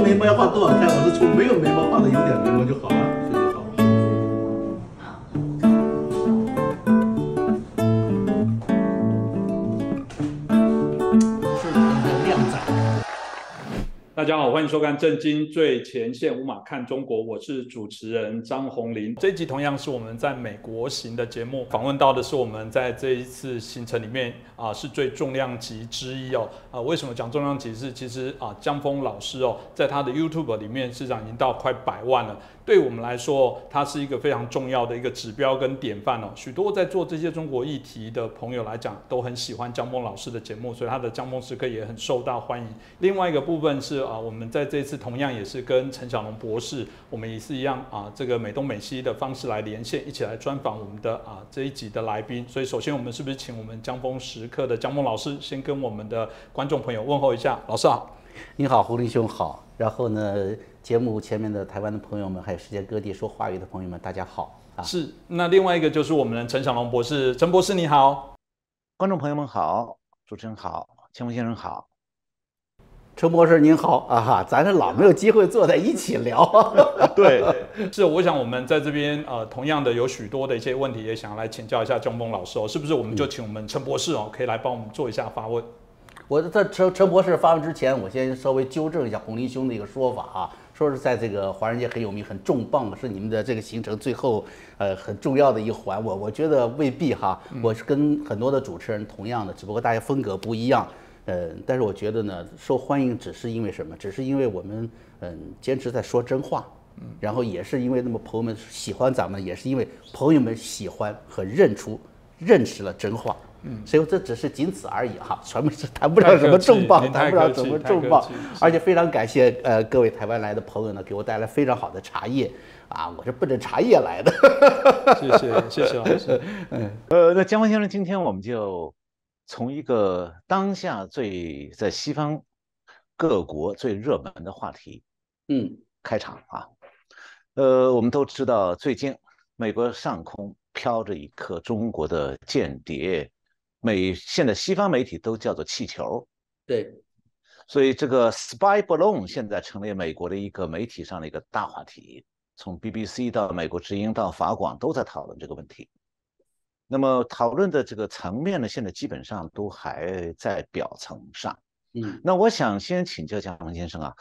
眉毛要画多好看，我是从没有眉毛画的有点眉毛就好了，这就好了。是量仔。大家好，欢迎收看《震惊最前线》，无马看中国，我是主持人张宏林。这一集同样是我们在美国行的节目，访问到的是我们在这一次行程里面是最重量级之一哦。为什么讲重量级？是其实江峰老师哦，在他的 YouTube 里面市场已经到快100万了。对我们来说，它是一个非常重要的一个指标跟典范哦。许多在做这些中国议题的朋友来讲，都很喜欢江峰老师的节目，所以他的江峰时刻也很受到欢迎。另外一个部分是我们在这次同样也是跟陈小龙博士，我们也是一样这个美东美西的方式来连线，一起来专访我们的这一集的来宾。所以首先我们是不是请我们江峰时刻的江峰老师先跟我们的观众朋友问候一下？老师好。你好，胡林兄好。然后呢，节目前面的台湾的朋友们，还有世界各地说华语的朋友们，大家好啊！是，那另外一个就是我们的陈小龙博士，陈博士你好，观众朋友们好，主持人好，江峰先生好，陈博士您好啊！咱是老没有机会坐在一起聊。对，是，我想我们在这边同样的有许多的一些问题，也想要来请教一下江峰老师哦，是不是我们就请我们陈博士哦，可以来帮我们做一下发问？我在陈博士发问之前，我先稍微纠正一下洪林兄的一个说法啊，说是在这个华人街很有名、很重磅，是你们的这个行程最后很重要的一环。我觉得未必哈，我是跟很多的主持人同样的，只不过大家风格不一样。但是我觉得呢，受欢迎只是因为什么？只是因为我们坚持在说真话，然后也是因为那么朋友们喜欢咱们，也是因为朋友们喜欢和认识了真话。所以这只是仅此而已哈，全部是谈不了什么重磅，谈不了什么重磅。而且非常感谢各位台湾来的朋友呢，给我带来非常好的茶叶啊，我是奔着茶叶来的。谢谢老师。那江峰先生，今天我们就从一个当下在西方各国最热门的话题，开场啊。我们都知道，最近美国上空飘着一颗中国的间谍。现在西方媒体都叫做气球，对，所以这个 spy balloon 现在成了美国的一个媒体上的一个大话题，从 BBC 到美国之音到法广都在讨论这个问题。那么讨论的这个层面呢，现在基本上都还在表层上。那我想先请教江峰先生啊，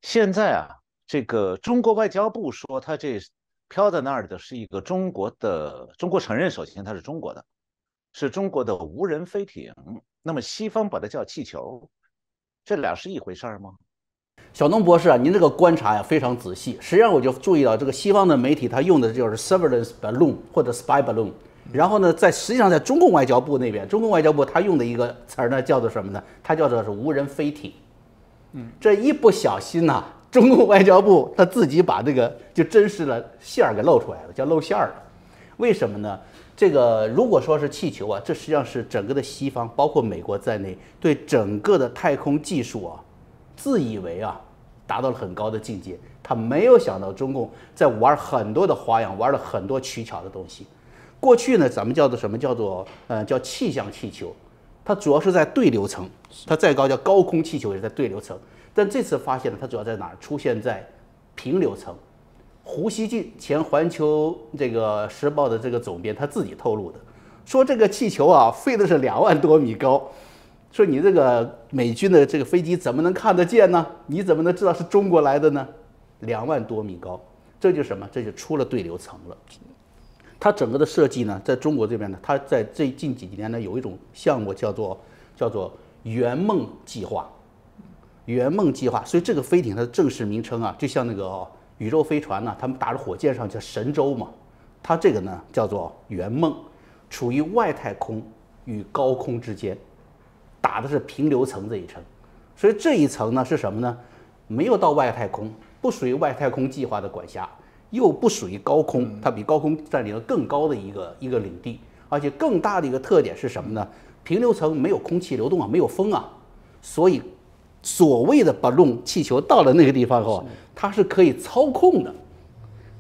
现在这个中国外交部说他这飘在那儿的是一个中国承认，首先它是中国的。是中国的无人飞艇，那么西方把它叫气球，这俩是一回事吗？小东博士啊，您这个观察呀非常仔细。实际上我就注意到，这个西方的媒体它用的就是 surveillance balloon 或者 spy balloon，然后呢，实际上在中共外交部那边，中共外交部它用的一个词儿呢叫做什么呢？它叫做是无人飞艇。这一不小心呐，中共外交部他自己把这个就真实的馅儿给露出来了，叫露馅儿了。为什么呢？这个如果说是气球这实际上是整个的西方，包括美国在内，对整个的太空技术自以为达到了很高的境界。他没有想到中共在玩很多的花样，玩了很多取巧的东西。过去呢，咱们叫做什么？叫气象气球，它主要是在对流层，它再高叫高空气球也是在对流层。但这次发现呢，它主要在哪儿？出现在平流层。胡锡进前环球这个时报的这个总编他自己透露的，说这个气球飞的是2万多米高，说你这个美军的这个飞机怎么能看得见呢？你怎么能知道是中国来的呢？2万多米高，这就是什么？这就出了对流层了。它整个的设计呢，在中国这边呢，它在近几年呢有一种项目叫做圆梦计划，圆梦计划。所以这个飞艇它的正式名称就像那个宇宙飞船他们打着火箭上叫神舟嘛，它这个呢叫做圆梦，处于外太空与高空之间，打的是平流层这一层。所以这一层呢是什么呢？没有到外太空，不属于外太空计划的管辖，又不属于高空，它比高空占领了更高的一个领地。而且更大的一个特点是什么呢？平流层没有空气流动没有风所以所谓的 balloon 气球到了那个地方后，它是可以操控的，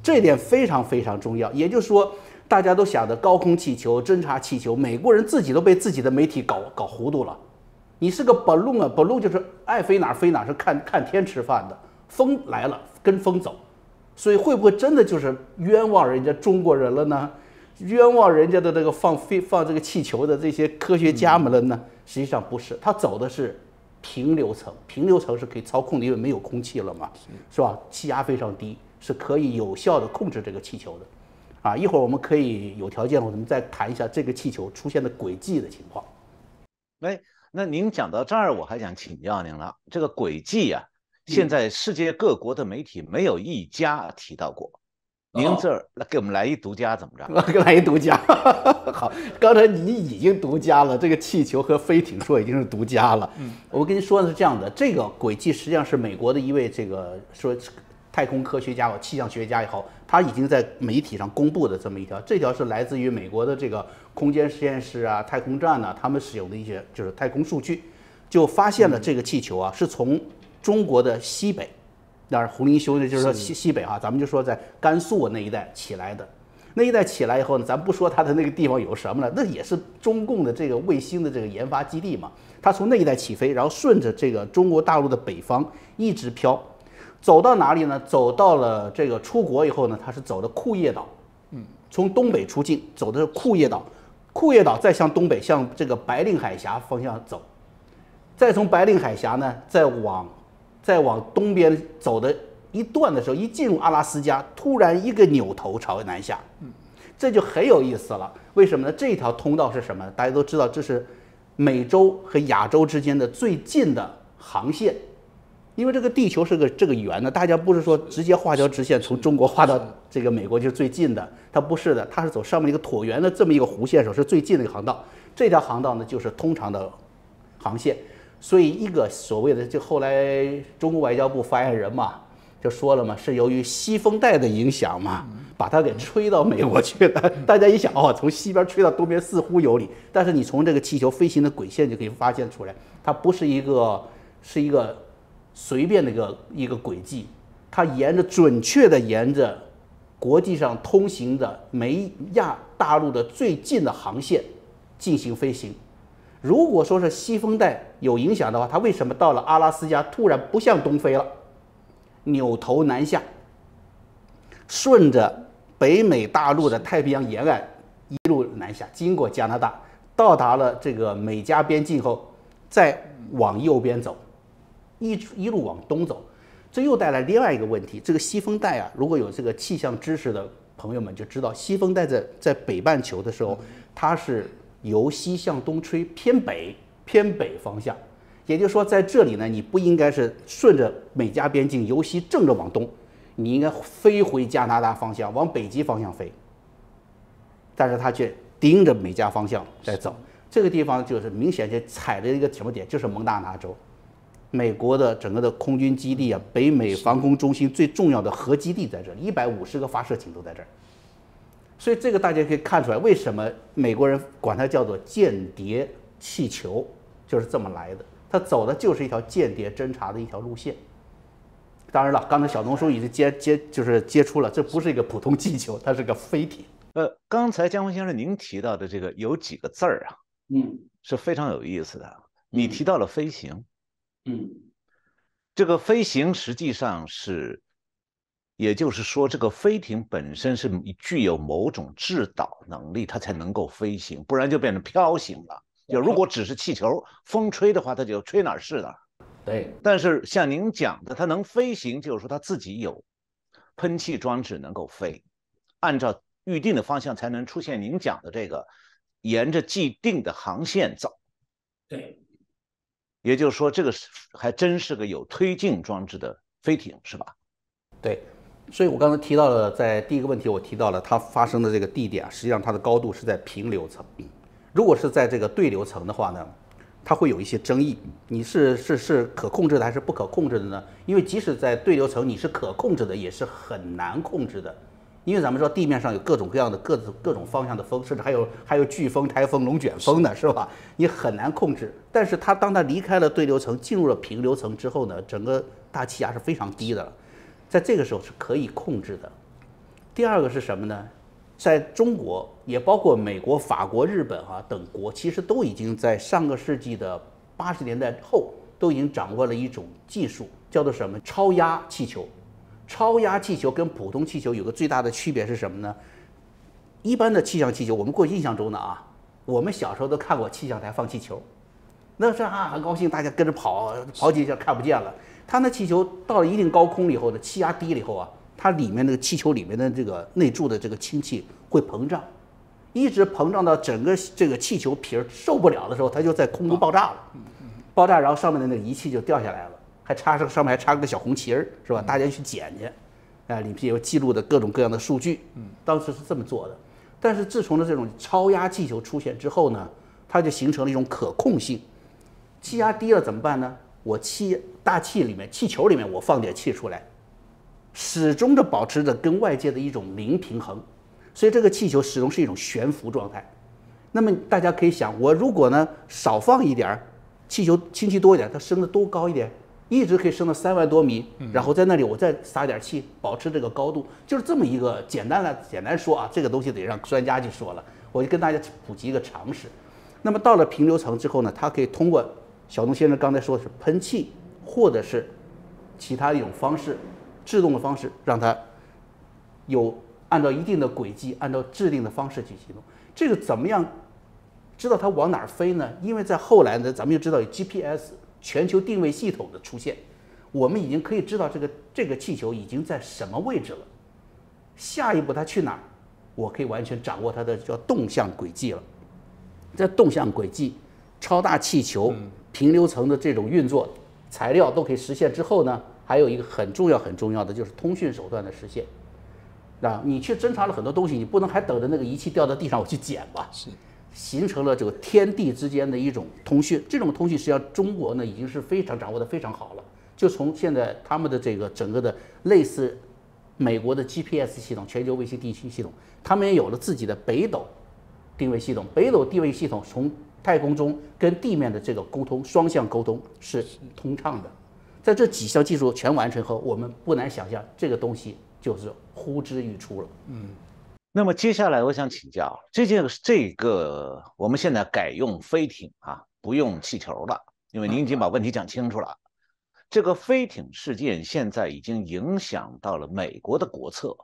这一点非常非常重要。也就是说，大家都想着高空气球、侦察气球，美国人自己都被自己的媒体搞糊涂了。你是个 balloon balloon 就是爱飞哪儿飞哪儿，是看天吃饭的。风来了跟风走，所以会不会真的就是冤枉人家中国人了呢？冤枉人家的这个放这个气球的这些科学家们了呢？实际上不是，它走的是平流层，平流层是可以操控的，因为没有空气了嘛，是吧？气压非常低，是可以有效的控制这个气球的。啊，一会儿我们可以有条件，我们再谈一下这个气球出现的轨迹的情况。哎，那您讲到这儿，我还想请教您了，这个轨迹啊，现在世界各国的媒体没有一家提到过。您这儿给我们来一独家怎么着？来一独家，好，刚才你已经独家了，这个气球和飞艇说已经是独家了。我跟您说的是这样的，这个轨迹实际上是美国的一位这个说太空科学家或气象学家也好，他已经在媒体上公布的这么一条，这条是来自于美国的这个空间实验室啊、太空站呢，他们使用的一些就是太空数据，就发现了这个气球啊是从中国的西北。当然，红林修的就是说西北啊，咱们就说在甘肃那一带起来的，那一带起来以后呢，咱不说它的那个地方有什么了，那也是中共的这个卫星的这个研发基地嘛。它从那一带起飞，然后顺着这个中国大陆的北方一直飘，走到哪里呢？走到了这个出国以后呢，它是走的库页岛，从东北出境走的是库页岛，库页岛再向东北向这个白令海峡方向走，再从白令海峡呢再往东边走的一段的时候，一进入阿拉斯加，突然一个扭头朝南下，这就很有意思了。为什么呢？这条通道是什么？大家都知道，这是美洲和亚洲之间的最近的航线。因为这个地球是这个圆呢，大家不是说直接画条直线从中国画到这个美国就是最近的，它不是的，它是走上面一个椭圆的这么一个弧线时候是最近的一个航道。这条航道呢就是通常的航线。所以一个所谓的，就后来中国外交部发言人嘛，就说了嘛，是由于西风带的影响嘛，把它给吹到美国去了。大家一想，哦，从西边吹到东边似乎有理，但是你从这个气球飞行的轨线就可以发现出来，它不是一个随便的一个轨迹，它准确的沿着国际上通行的美亚大陆的最近的航线进行飞行。如果说是西风带有影响的话，它为什么到了阿拉斯加突然不向东飞了，扭头南下，顺着北美大陆的太平洋沿岸一路南下，经过加拿大，到达了这个美加边境后，再往右边走，一路往东走，这又带来另外一个问题。这个西风带啊，如果有这个气象知识的朋友们就知道，西风带在北半球的时候，它是由西向东吹，偏北方向，也就是说，在这里呢，你不应该是顺着美加边境由西正着往东，你应该飞回加拿大方向，往北极方向飞。但是它却盯着美加方向在走，这个地方就是明显就踩着一个什么点，就是蒙大拿州，美国的整个的空军基地啊，北美防空中心最重要的核基地在这里，150个发射井都在这儿。所以这个大家可以看出来，为什么美国人管它叫做间谍气球，就是这么来的。它走的就是一条间谍侦察的一条路线。当然了，刚才小农叔已经接出了，这不是一个普通气球，它是个飞艇。刚才江峰先生您提到的这个有几个字儿啊，是非常有意思的。你提到了飞行，这个飞行实际上是。也就是说，这个飞艇本身是具有某种制导能力，它才能够飞行，不然就变成飘行了。就如果只是气球，风吹的话，它就吹哪儿是哪儿。对。但是像您讲的，它能飞行，就是说它自己有喷气装置能够飞，按照预定的方向才能出现您讲的这个沿着既定的航线走。对。也就是说，这个还真是个有推进装置的飞艇，是吧？对。所以我刚才提到了，在第一个问题我提到了它发生的这个地点，实际上它的高度是在平流层。如果是在这个对流层的话呢，它会有一些争议，你是可控制的还是不可控制的呢？因为即使在对流层你是可控制的，也是很难控制的。因为咱们说地面上有各种各样的各种方向的风，甚至还有飓风、台风、龙卷风呢，是吧？你很难控制。但是当它离开了对流层，进入了平流层之后呢，整个大气压是非常低的了。在这个时候是可以控制的。第二个是什么呢？在中国，也包括美国、法国、日本等国，其实都已经在上个世纪的80年代后，都已经掌握了一种技术，叫做什么？超压气球。超压气球跟普通气球有个最大的区别是什么呢？一般的气象气球，我们过去印象中的啊，我们小时候都看过气象台放气球，那是很高兴，大家跟着跑几下看不见了。它那气球到了一定高空了以后呢，气压低了以后啊，它里面那个气球里面的这个内注的这个氢气会膨胀，一直膨胀到整个这个气球皮受不了的时候，它就在空中爆炸了。爆炸，然后上面的那个仪器就掉下来了。上面还插个小红旗儿，是吧？大家去捡去，里面有记录的各种各样的数据。当时是这么做的。但是自从了这种超压气球出现之后呢，它就形成了一种可控性。气压低了怎么办呢？我大气里面气球里面我放点气出来，始终的保持着跟外界的一种零平衡，所以这个气球始终是一种悬浮状态。那么大家可以想，我如果呢少放一点气球，氢气多一点，它升得多高一点？一直可以升到3万多米，然后在那里我再撒点气，保持这个高度，就是这么一个简单说啊，这个东西得让专家去说了，我就跟大家普及一个常识。那么到了平流层之后呢，它可以通过小东先生刚才说的是喷气，或者是其他一种方式，制动的方式，让它按照一定的轨迹，按照制定的方式去行动。这个怎么样知道它往哪儿飞呢？因为在后来呢，咱们就知道有 GPS。全球定位系统的出现，我们已经可以知道这个气球已经在什么位置了，下一步它去哪儿，我可以完全掌握它的叫动向轨迹了。在动向轨迹、超大气球、平流层的这种运作材料都可以实现之后呢，还有一个很重要的就是通讯手段的实现。你去侦查了很多东西，你不能还等着那个仪器掉到地上我去捡吧？是。形成了这个天地之间的一种通讯，这种通讯实际上中国呢已经是掌握的非常好了。就从现在他们的这个整个的类似美国的 GPS 系统、全球卫星地区系统，他们也有了自己的北斗定位系统。北斗定位系统从太空中跟地面的这个沟通，双向沟通是通畅的。在这几项技术全完成后，我们不难想象这个东西就是呼之欲出了。那么接下来我想请教，这个我们现在改用飞艇啊，不用气球了，因为您已经把问题讲清楚了。这个飞艇事件现在已经影响到了美国的国策，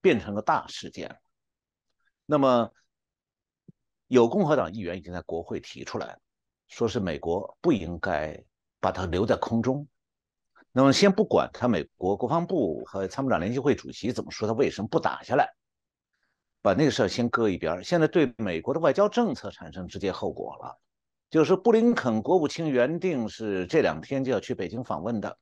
变成了大事件了。那么有共和党议员已经在国会提出来了，说是美国不应该把它留在空中。那么先不管他美国国防部和参谋长联席会主席怎么说，他为什么不打下来，把那个事儿先搁一边。现在对美国的外交政策产生直接后果了，就是布林肯国务卿原定是这2天就要去北京访问的。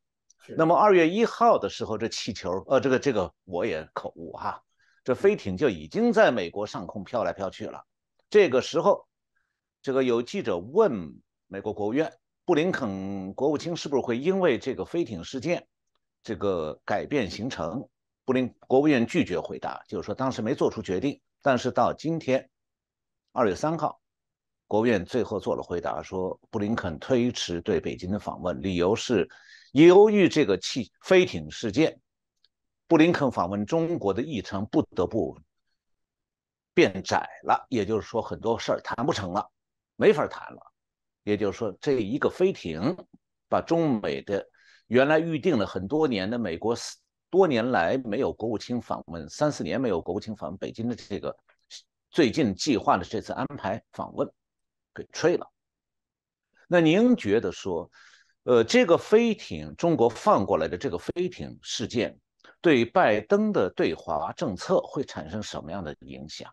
那么2月1号的时候，这气球，这个我也口误哈，这飞艇就已经在美国上空飘来飘去了。这个时候，这个有记者问美国国务院，布林肯国务卿是不是会因为这个飞艇事件，这个改变行程？国务院拒绝回答，就是说当时没做出决定。但是到今天2月3号，国务院最后做了回答，说布林肯推迟对北京的访问，理由是由于这个飞艇事件，布林肯访问中国的议程不得不变窄了，也就是说很多事儿谈不成了，没法谈了。也就是说，这一个飞艇把中美的原来预定了很多年的美国多年来没有国务卿访问，3、4年没有国务卿访问北京的这个最近计划的这次安排访问给吹了。那您觉得说，这个飞艇中国放过来的这个飞艇事件，对拜登的对华政策会产生什么样的影响？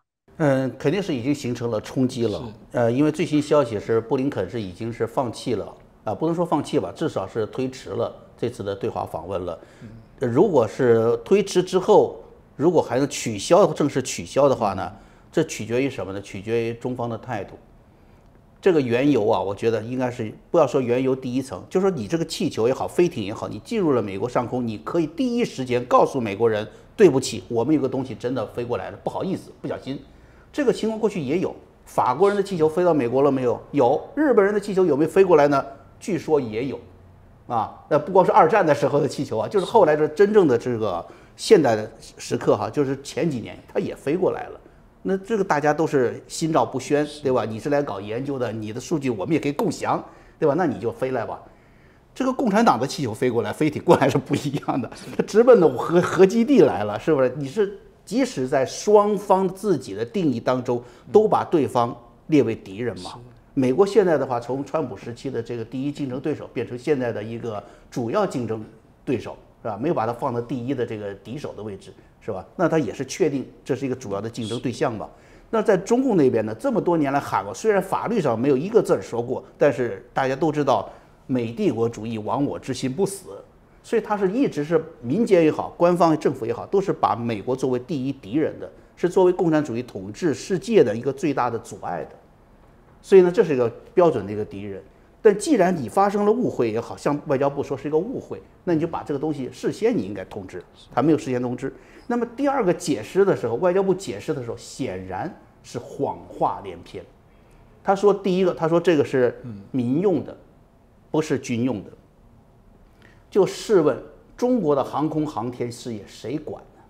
肯定是已经形成了冲击了。因为最新消息是布林肯已经是放弃了不能说放弃吧，至少是推迟了这次的对华访问了。如果是推迟之后，如果还能正式取消的话呢，这取决于什么呢？取决于中方的态度。这个缘由我觉得应该是不要说缘由第一层，就说你这个气球也好，飞艇也好，你进入了美国上空，你可以第一时间告诉美国人，对不起，我们有个东西真的飞过来了，不好意思，不小心。这个情况过去也有，法国人的气球飞到美国了没有？有。日本人的气球有没有飞过来呢？据说也有。那不光是2战的时候的气球就是后来的真正的这个现代的时刻就是前几年它也飞过来了。那这个大家都是心照不宣，对吧？你是来搞研究的，你的数据我们也可以共享，对吧？那你就飞来吧。这个共产党的气球飞过来，飞艇过来是不一样的，它直奔的核基地来了，是不是？你是即使在双方自己的定义当中，都把对方列为敌人嘛？美国现在的话，从川普时期的这个第一竞争对手，变成现在的一个主要竞争对手，是吧？没有把它放到第一的这个敌手的位置，是吧？那它也是确定这是一个主要的竞争对象嘛？那在中共那边呢，这么多年来喊过，虽然法律上没有一个字儿说过，但是大家都知道，美帝国主义亡我之心不死，所以它是一直是民间也好，官方政府也好，都是把美国作为第一敌人的，是作为共产主义统治世界的一个最大的阻碍的。所以呢，这是一个标准的一个敌人。但既然你发生了误会也好，像外交部说是一个误会，那你就把这个东西事先你应该通知，他没有事先通知。那么第二个解释的时候，外交部解释的时候显然是谎话连篇。他说第一个，他说这个是民用的，不是军用的。就试问中国的航空航天事业谁管呢？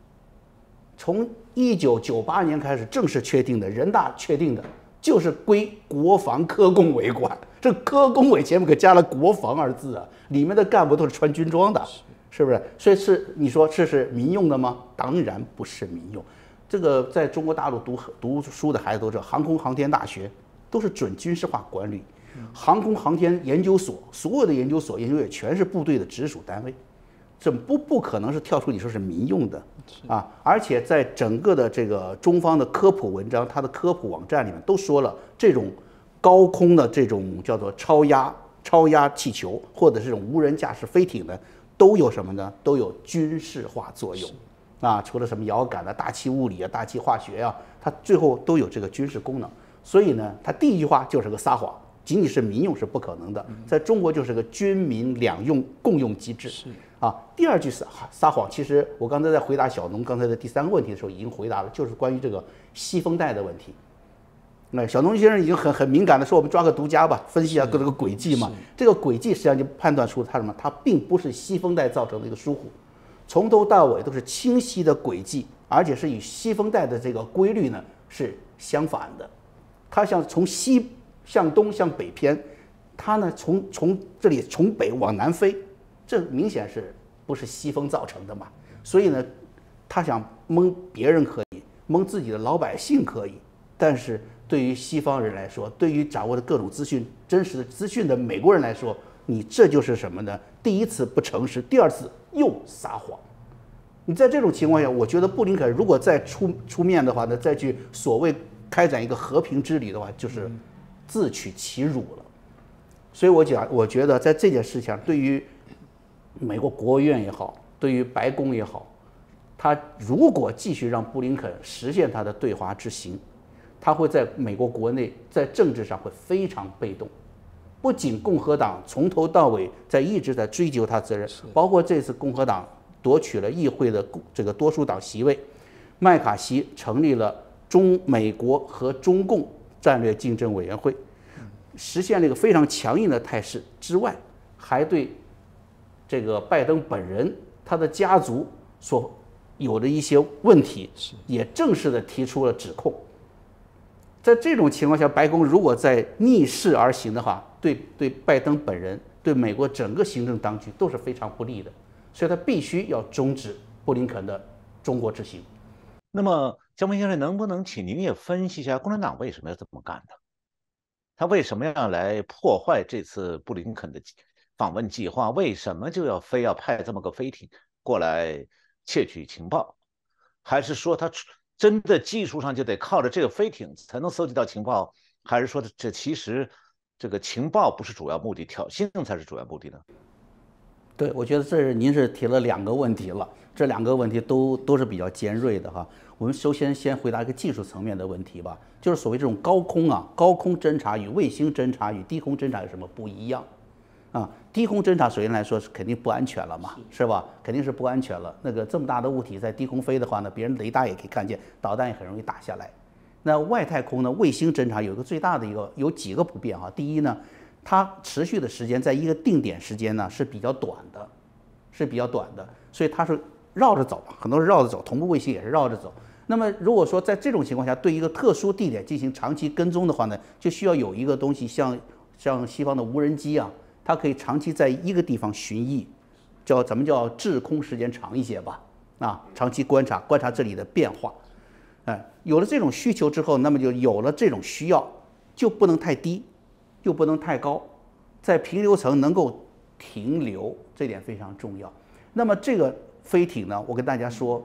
从1998年开始正式确定的，人大确定的，就是归国防科工委管。这科工委前面可加了国防二字啊，里面的干部都是穿军装的，是不是？所以是你说这是民用的吗？当然不是民用。这个在中国大陆读书的孩子都知道，航空航天大学都是准军事化管理，航空航天研究所所有的研究所研究员全是部队的直属单位，这不可能是跳出你说是民用的啊！而且在整个的这个中方的科普文章，它的科普网站里面都说了，这种高空的这种叫做超压气球或者这种无人驾驶飞艇呢，都有什么呢？都有军事化作用啊！除了什么遥感啊、大气物理啊、大气化学啊，它最后都有这个军事功能。所以呢，它第一句话就是个撒谎，仅仅是民用是不可能的，在中国就是个军民两用共用机制。啊，第二句撒谎，其实我刚才在回答小农刚才的第三个问题的时候已经回答了，就是关于这个西风带的问题。那小农先生已经很敏感的说，我们抓个独家吧，分析一下各这个轨迹嘛。这个轨迹实际上就判断出它什么？它并不是西风带造成的一个疏忽，从头到尾都是清晰的轨迹，而且是与西风带的这个规律呢是相反的。它像从西向东向北偏，它呢从这里从北往南飞，这明显是不是西风造成的嘛？所以呢，他想蒙别人可以，蒙自己的老百姓可以，但是对于西方人来说，对于掌握的各种资讯、真实的资讯的美国人来说，你这就是什么呢？第一次不诚实，第二次又撒谎。你在这种情况下，我觉得布林肯如果再出面的话呢，再去所谓开展一个和平之旅的话，就是自取其辱了。所以我觉得在这件事情上，对于美国国务院也好，对于白宫也好，他如果继续让布林肯实现他的对华之行，他会在美国国内在政治上会非常被动。不仅共和党从头到尾一直在追究他责任，包括这次共和党夺取了议会的这个多数党席位，麦卡锡成立了美国和中共战略竞争委员会，实现了一个非常强硬的态势之外，还对这个拜登本人他的家族所有的一些问题，也正式的提出了指控。在这种情况下，白宫如果在逆势而行的话，对拜登本人、对美国整个行政当局都是非常不利的，所以他必须要终止布林肯的中国之行。那么，江峰先生，能不能请您也分析一下共产党为什么要这么干呢？他为什么要来破坏这次布林肯的访问计划？为什么就非要派这么个飞艇过来窃取情报？还是说他真的技术上就得靠着这个飞艇才能搜集到情报？还是说这其实这个情报不是主要目的，挑衅才是主要目的呢？对，我觉得您是提了两个问题了，这两个问题都是比较尖锐的哈。我们首先回答一个技术层面的问题吧，就是所谓这种高空侦察与卫星侦察与低空侦察有什么不一样？啊，低空侦察首先来说是肯定不安全了嘛，是吧？肯定是不安全了。那个这么大的物体在低空飞的话呢，别人雷达也可以看见，导弹也很容易打下来。那外太空呢，卫星侦察有一个最大的有几个不便哈。第一呢，它持续的时间在一个定点时间呢是比较短的，所以它是绕着走，很多是绕着走，同步卫星也是绕着走。那么如果说在这种情况下，对一个特殊地点进行长期跟踪的话呢，就需要有一个东西像西方的无人机啊，它可以长期在一个地方巡弋，咱们叫滞空时间长一些吧，长期观察这里的变化，有了这种需求之后，那么就有了这种需要，就不能太低，又不能太高，在平流层能够停留，这点非常重要。那么这个飞艇呢，我跟大家说，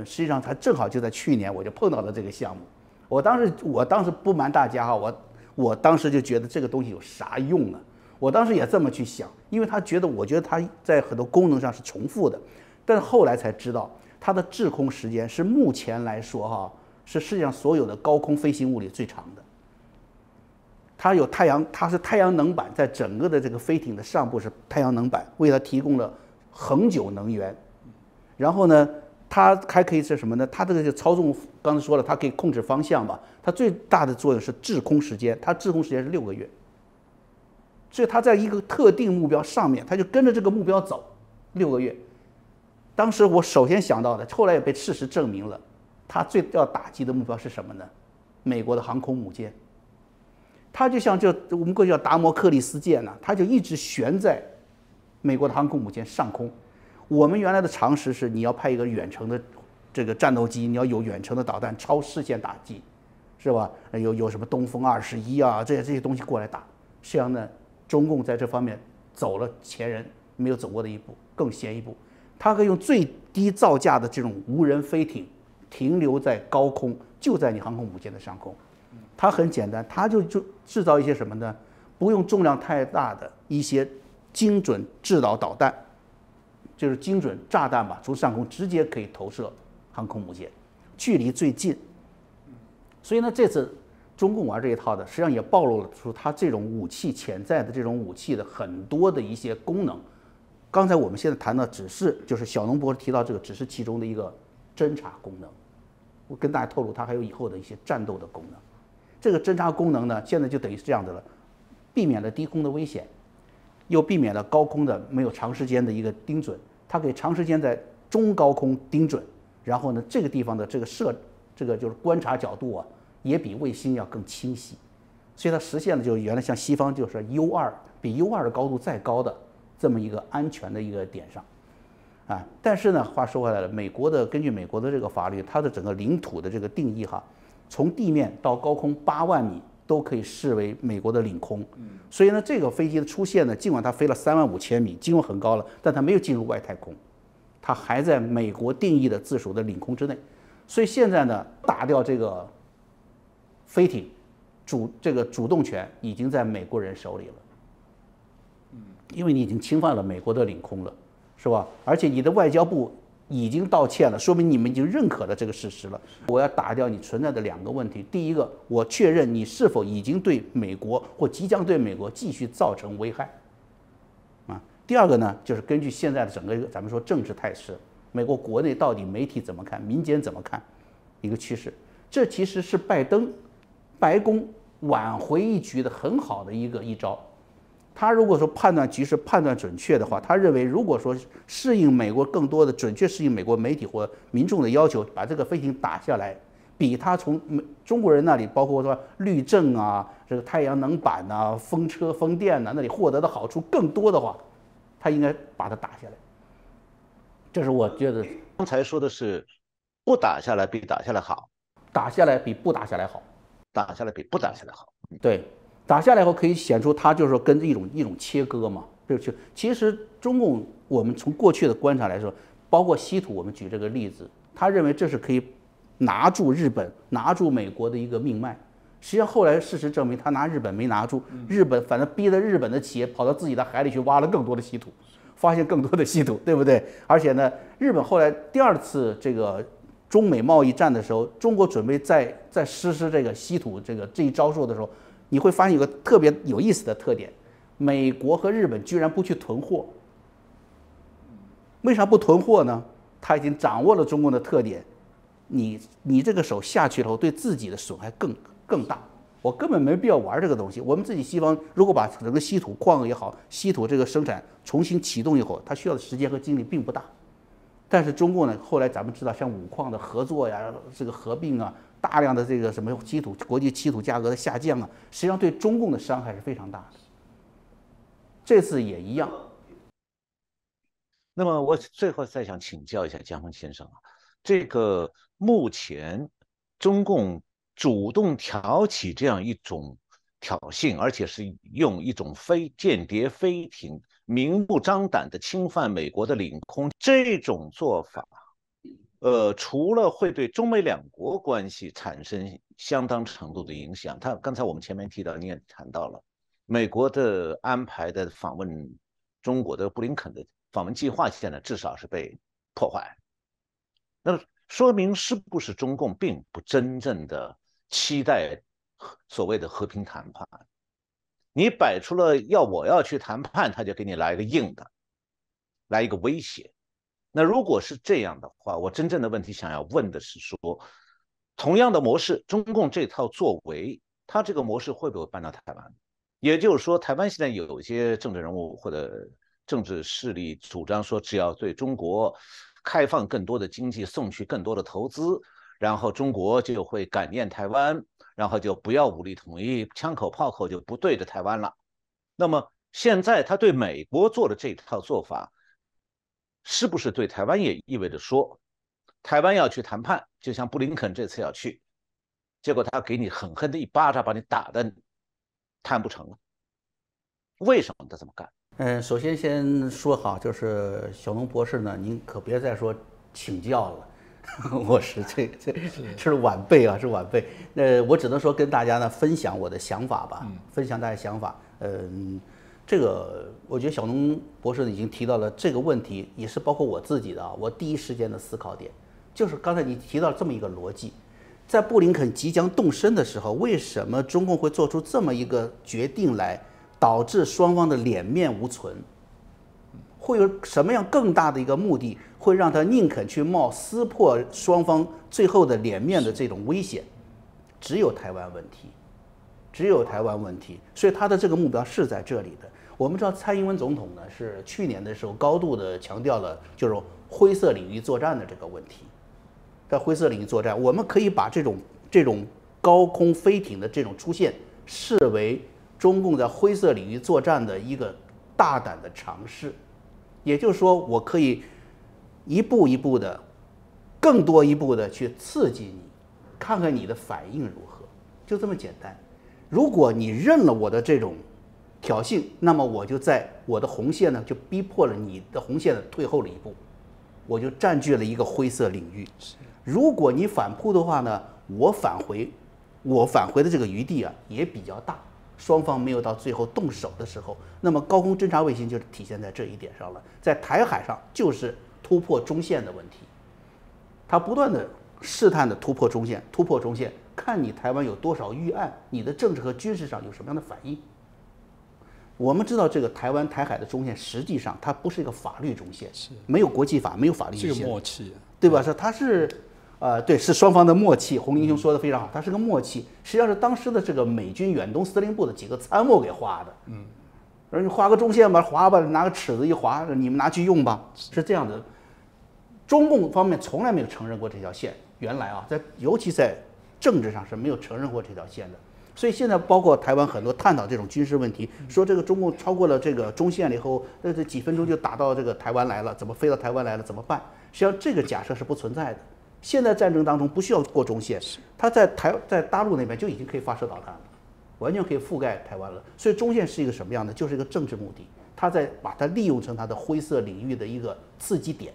实际上它正好就在去年我就碰到了这个项目。我当时不瞒大家哈，我当时就觉得这个东西有啥用呢？我当时也这么去想，因为我觉得它在很多功能上是重复的，但是后来才知道，它的滞空时间是目前来说哈，是世界上所有的高空飞行物里最长的。它是太阳能板，在整个的这个飞艇的上部是太阳能板，为它提供了恒久能源。然后呢，它还可以是什么呢？它这个就操纵，刚才说了，它可以控制方向吧。它最大的作用是滞空时间，它滞空时间是6个月。所以它在一个特定目标上面，它就跟着这个目标走6个月。当时我首先想到的，后来也被事实证明了，它最要打击的目标是什么呢？美国的航空母舰。它就像我们过去叫达摩克利斯剑呢，它就一直悬在美国的航空母舰上空。我们原来的常识是，你要派一个远程的这个战斗机，你要有远程的导弹超视线打击，是吧？有什么东风21啊，这些东西过来打。实际上呢，中共在这方面走了前人没有走过的一步，更先一步。它可以用最低造价的这种无人飞艇停留在高空，就在你航空母舰的上空。它很简单，它就制造一些什么呢？不用重量太大的一些精准制导导弹，就是精准炸弹吧，从上空直接可以投射航空母舰，距离最近。所以呢，这次中共玩这一套的，实际上也暴露了出它这种武器潜在的这种武器的很多的一些功能。刚才我们现在谈的就是小农博士提到这个只是其中的一个侦察功能，我跟大家透露，它还有以后的一些战斗的功能。这个侦察功能呢，现在就等于是这样的了，避免了低空的危险，又避免了高空的没有长时间的一个盯准，它可以长时间在中高空盯准，然后呢，这个地方的这个就是观察角度啊，也比卫星要更清晰，所以它实现了就原来像西方就是U2比U2的高度再高的这么一个安全的一个点上，但是呢，话说回来了，根据美国的这个法律，它的整个领土的这个定义哈。从地面到高空8万米都可以视为美国的领空，所以呢，这个飞机的出现呢，尽管它飞了35000米，经过很高了，但它没有进入外太空，它还在美国定义的自属的领空之内。所以现在呢，打掉这个飞艇主动权已经在美国人手里了，因为你已经侵犯了美国的领空了，是吧？而且你的外交部已经道歉了，说明你们已经认可了这个事实了。我要打掉你存在的2个问题：第一个，我确认你是否已经对美国或即将对美国继续造成危害，第二个呢，就是根据现在的整个咱们说政治态势，美国国内到底媒体怎么看，民间怎么看，一个趋势。这其实是白宫挽回一局的很好的一招。他如果说判断局势判断准确的话，他认为如果说适应美国更多的准确适应美国媒体或民众的要求，把这个飞艇打下来，比他从中国人那里，包括说律政啊、这个太阳能板啊、风车、风电啊那里获得的好处更多的话，他应该把它打下来。这是我觉得刚才说的是不打下来比打下来好，打下来比不打下来好，打下来比不打下来好。对。打下来后可以显出它就是说跟一种切割嘛，就是其实中共我们从过去的观察来说，包括稀土，我们举这个例子，他认为这是可以拿住日本、拿住美国的一个命脉。实际上后来事实证明，他拿日本没拿住，日本反正逼得日本的企业跑到自己的海里去挖了更多的稀土，发现更多的稀土，对不对？而且呢，日本后来第2次这个中美贸易战的时候，中国准备再实施这个稀土这一招数的时候。你会发现有个特别有意思的特点，美国和日本居然不去囤货。为啥不囤货呢？他已经掌握了中共的特点，你这个手下去了后，对自己的损害更大。我根本没必要玩这个东西。我们自己西方如果把整个稀土矿也好，稀土这个生产重新启动以后，它需要的时间和精力并不大。但是中共呢，后来咱们知道，像五矿的合作呀，这个合并啊。大量的这个什么国际稀土价格的下降啊，实际上对中共的伤害是非常大的。这次也一样。那么我最后再想请教一下江峰先生啊，这个目前中共主动挑起这样一种挑衅，而且是用一种非间谍飞艇明目张胆的侵犯美国的领空，这种做法，除了会对中美两国关系产生相当程度的影响，刚才我们前面提到，你也谈到了，美国的安排的访问中国的布林肯的访问计划，现在至少是被破坏。那说明是不是中共并不真正的期待所谓的和平谈判？你摆出了我要去谈判，他就给你来个硬的，来一个威胁。那如果是这样的话，我真正的问题想要问的是说，同样的模式，中共这套作为，它这个模式会不会搬到台湾？也就是说，台湾现在有一些政治人物或者政治势力主张说，只要对中国开放更多的经济，送去更多的投资，然后中国就会感念台湾，然后就不要武力统一，枪口炮口就不对着台湾了。那么现在他对美国做的这套做法，是不是对台湾也意味着说，台湾要去谈判，就像布林肯这次要去，结果他给你狠狠的一巴掌，把你打的谈不成了？为什么他这么干？首先先说好，就是小农博士呢，您可别再说请教了，我是这是晚辈啊，是晚辈。我只能说跟大家呢分享我的想法吧，分享大家想法。这个我觉得小农博士已经提到了这个问题，也是包括我自己的啊，我第一时间的思考点就是刚才你提到这么一个逻辑，在布林肯即将动身的时候，为什么中共会做出这么一个决定来？导致双方的脸面无存，会有什么样更大的一个目的，会让他宁肯去冒撕破双方最后的脸面的这种危险？只有台湾问题，只有台湾问题，所以他的这个目标是在这里的。我们知道蔡英文总统呢是去年的时候高度的强调了就是灰色领域作战的这个问题，在灰色领域作战，我们可以把这种高空飞艇的这种出现视为中共在灰色领域作战的一个大胆的尝试，也就是说，我可以一步一步的、更多一步的去刺激你，看看你的反应如何，就这么简单。如果你认了我的这种挑衅，那么我就在我的红线呢，就逼迫了你的红线退后了一步，我就占据了一个灰色领域。如果你反扑的话呢，我返回的这个余地啊也比较大。双方没有到最后动手的时候，那么高空侦察卫星就是体现在这一点上了。在台海上就是突破中线的问题，它不断的试探的突破中线，看你台湾有多少预案，你的政治和军事上有什么样的反应。我们知道这个台海的中线实际上它不是一个法律中线，没有国际法，没有法律中线，这个默契，对吧？它是。对，是双方的默契。洪英雄说的非常好，它是个默契，实际上是当时的这个美军远东司令部的几个参谋给画的。而你画个中线吧，划吧，拿个尺子一划，你们拿去用吧，是这样的。中共方面从来没有承认过这条线，原来啊，尤其在政治上是没有承认过这条线的。所以现在包括台湾很多探讨这种军事问题，说这个中共超过了这个中线了以后，这几分钟就打到这个台湾来了，怎么飞到台湾来了，怎么办？实际上这个假设是不存在的。现在战争当中不需要过中线，它在大陆那边就已经可以发射导弹了，完全可以覆盖台湾了。所以中线是一个什么样的？就是一个政治目的，它在把它利用成它的灰色领域的一个刺激点。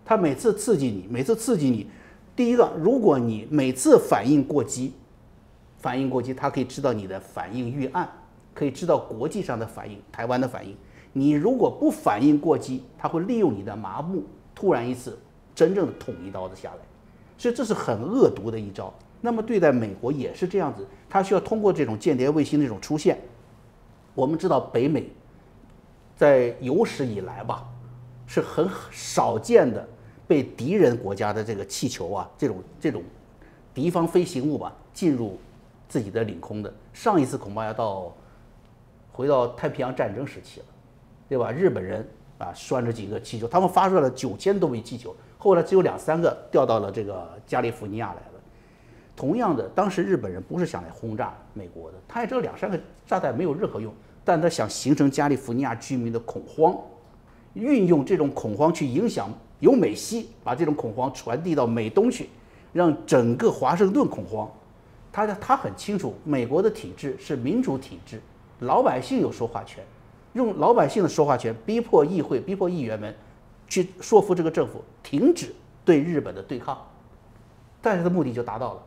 它每次刺激你，第一个，如果你每次反应过激，它可以知道你的反应预案，可以知道国际上的反应，台湾的反应。你如果不反应过激，它会利用你的麻木，突然一次真正的捅一刀子下来，所以这是很恶毒的一招。那么对待美国也是这样子，它需要通过这种间谍卫星的这种出现。我们知道北美在有史以来吧，是很少见的被敌人国家的这个气球啊，这种敌方飞行物吧进入自己的领空的。上一次恐怕要回到太平洋战争时期了，对吧？日本人啊拴着几个气球，他们发射了9000多枚气球。后来只有2-3个掉到了这个加利福尼亚来了。同样的，当时日本人不是想来轰炸美国的，他也知道2-3个炸弹没有任何用，但他想形成加利福尼亚居民的恐慌，运用这种恐慌去影响由美西，把这种恐慌传递到美东去，让整个华盛顿恐慌。他很清楚，美国的体制是民主体制，老百姓有说话权，用老百姓的说话权逼迫议会、逼迫议员们去说服这个政府停止对日本的对抗，但是的目的就达到了。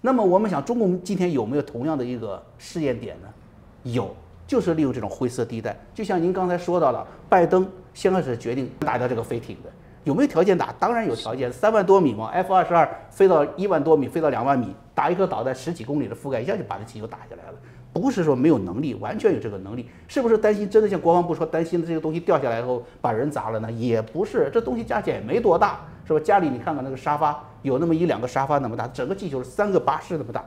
那么我们想，中共今天有没有同样的一个试验点呢？有，就是利用这种灰色地带。就像您刚才说到了，拜登先开始决定打掉这个飞艇的，有没有条件打？当然有条件，3万多米嘛，F-22飞到1万多米，飞到2万米，打一颗导弹10几公里的覆盖，一下就把这气球打下来了。不是说没有能力，完全有这个能力。是不是担心真的像国防部说担心的这个东西掉下来后把人砸了呢？也不是，这东西加起来也没多大，是吧？家里你看看那个沙发，有那么1、2个沙发那么大，整个气球是3个巴士那么大，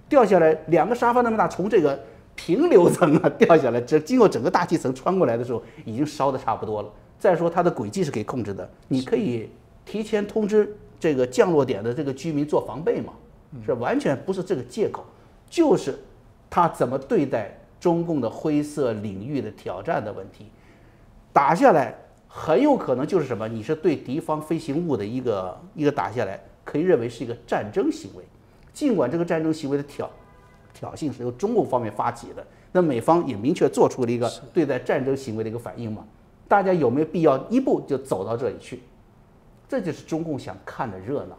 掉下来2个沙发那么大，从这个平流层啊掉下来，经过整个大气层穿过来的时候，已经烧得差不多了。再说它的轨迹是可以控制的，你可以提前通知这个降落点的这个居民做防备嘛，是完全不是这个借口，就是他怎么对待中共的灰色领域的挑战的问题。打下来很有可能就是什么？你是对敌方飞行物的一个打下来，可以认为是一个战争行为。尽管这个战争行为的挑衅是由中共方面发起的，那美方也明确做出了一个对待战争行为的一个反应嘛。大家有没有必要一步就走到这里去？这就是中共想看的热闹，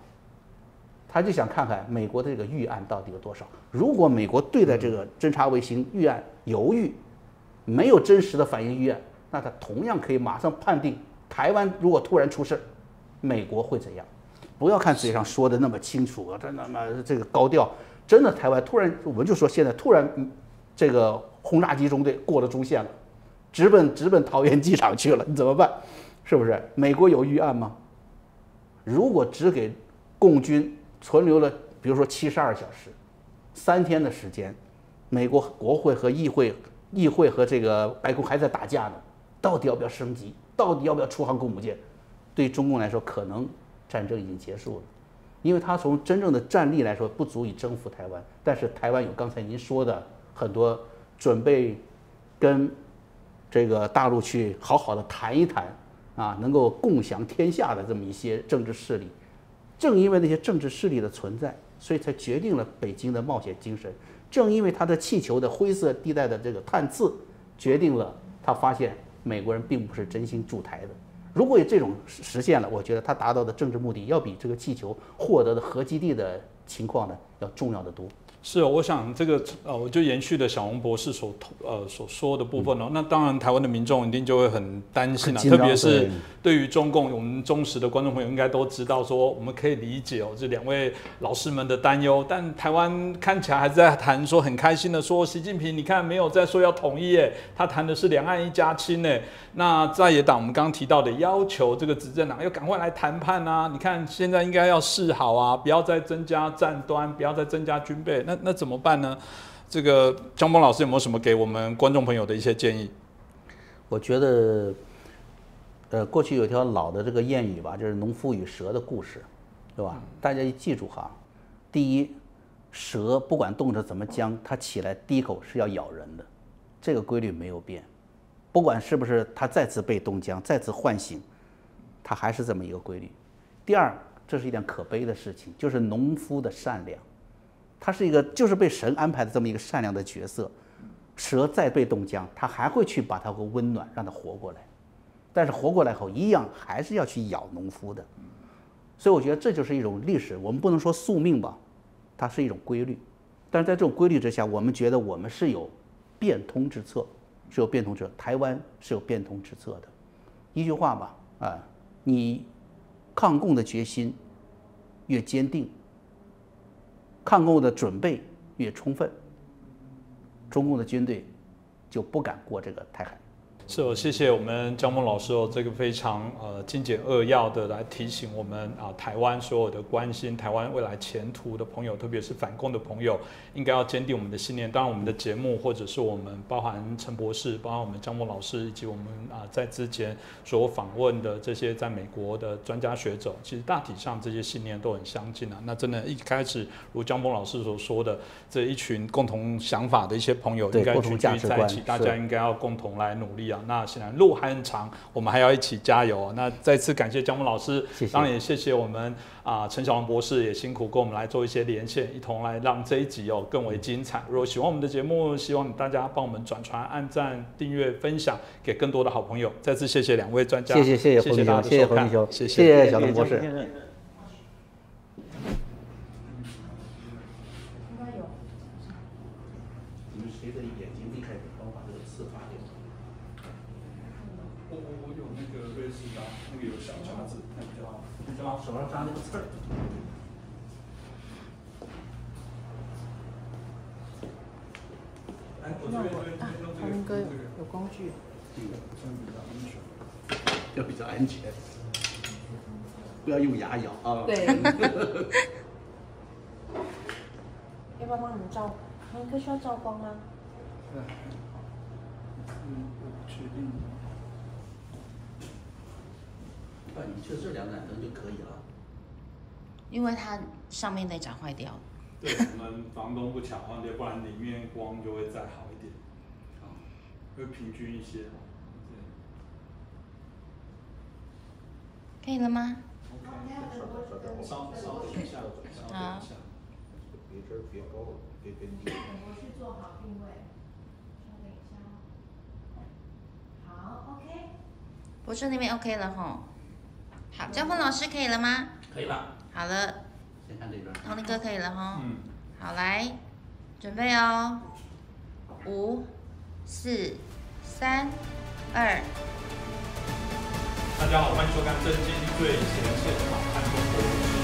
他就想看看美国的这个预案到底有多少。如果美国对待这个侦察卫星预案犹豫，没有真实的反应预案，那他同样可以马上判定台湾如果突然出事，美国会怎样？不要看嘴上说的那么清楚啊，真的嘛这个高调，真的台湾突然我们就说现在突然这个轰炸机中队过了中线了，直奔桃园机场去了，你怎么办？是不是？美国有预案吗？如果只给共军存留了，比如说72小时、3天的时间，美国国会和议会和这个白宫还在打架呢，到底要不要升级？到底要不要出航空母舰？对中共来说，可能战争已经结束了，因为它从真正的战力来说不足以征服台湾，但是台湾有刚才您说的很多准备跟这个大陆去好好的谈一谈啊，能够共享天下的这么一些政治势力。正因为那些政治势力的存在，所以才决定了北京的冒险精神。正因为它的气球的灰色地带的这个探刺，决定了他发现美国人并不是真心驻台的。如果有这种实现了，我觉得他达到的政治目的要比这个气球获得的核基地的情况呢要重要的多。是，我想这个我就延续了小洪博士所说的部分哦。那当然，台湾的民众一定就会很担心啊，特别是对于中共，我们忠实的观众朋友应该都知道说，我们可以理解哦这2位老师们的担忧。但台湾看起来还是在谈说很开心的说，习近平你看没有在说要统一耶，他谈的是2岸1家亲呢。那在野党我们刚刚提到的要求这个执政党要赶快来谈判啊，你看现在应该要示好啊，不要再增加战端，不要再增加军备。那怎么办呢？这个江峰老师有没有什么给我们观众朋友的一些建议？我觉得，过去有一条老的这个谚语吧，就是农夫与蛇的故事，对吧？大家记住哈，第一，蛇不管冻着怎么僵，它起来第一口是要咬人的，这个规律没有变。不管是不是它再次被冻僵、再次唤醒，它还是这么一个规律。第二，这是一件可悲的事情，就是农夫的善良，他是一个就是被神安排的这么一个善良的角色。蛇再被冻僵，他还会去把它给温暖，让它活过来。但是活过来后，一样还是要去咬农夫的。所以我觉得这就是一种历史，我们不能说宿命吧，它是一种规律。但是在这种规律之下，我们觉得我们是有变通之策。是有变通之策，台湾是有变通之策的。一句话吧，啊，你抗共的决心越坚定，抗共的准备越充分，中共的军队就不敢过这个台海。是哦，谢谢我们江峰老师哦，这个非常精简扼要的来提醒我们台湾所有的关心台湾未来前途的朋友，特别是反共的朋友，应该要坚定我们的信念。当然，我们的节目或者是我们包含陈博士，包含我们江峰老师，以及我们在之前所访问的这些在美国的专家学者，其实大体上这些信念都很相近啊。那真的，一开始如江峰老师所说的，这一群共同想法的一些朋友，应该聚集在一起，大家应该要共同来努力啊。那显然路还很长，我们还要一起加油。那再次感谢江峰老师，谢谢。当然也谢谢我们陈小龙博士，也辛苦跟我们来做一些连线，一同来让这一集更为精彩。如果喜欢我们的节目，希望大家帮我们转传、按赞、订阅、分享给更多的好朋友。再次谢谢两位专家，谢谢大家的收看，谢谢小龙博士。随着眼睛一开始帮我把这个刺发掉。我有那个瑞士刀，那个有小叉子，那比较好。你往手上扎那个刺儿。哎，我这边他们哥有工具。这个这样比较安全。要比较安全，不要用牙咬啊。对。要不要帮你们照？他们哥需要照光吗？我不确定。你就这两盏灯就可以了。因为它上面那盏坏掉了。对，我们房东不抢换掉，不然里面光就会再好一点，会平均一些。可以了吗？稍等一下，好。别这儿别高，别跟地。我去做好定位。稍等一下。好 ，OK。博士那边 OK 了吼。好，江峰老师可以了吗？可以了。好了。先看这边。童林哥可以了吼。嗯。好，来，准备哦。5、4、3、2。大家好，欢迎收看《震惊最前线》，看中国。